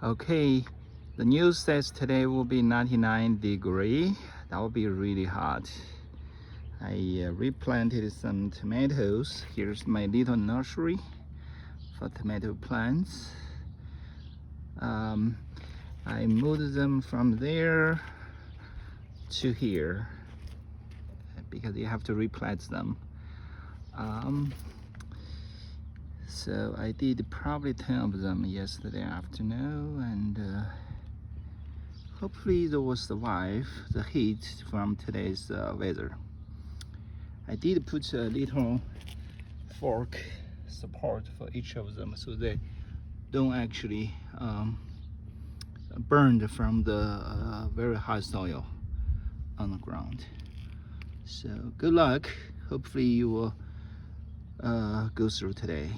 Okay, the news says today will be 99 degree. That will be really hot. I replanted some tomatoes. Here's my little nursery for tomato plants. I moved them from there to here because you have to replant them. So I did probably 10 of them yesterday afternoon, and hopefully they will survive the heat from today's weather. I did put a little fork support for each of them so they don't actually burn from the very hot soil on the ground. So good luck. Hopefully you will go through today.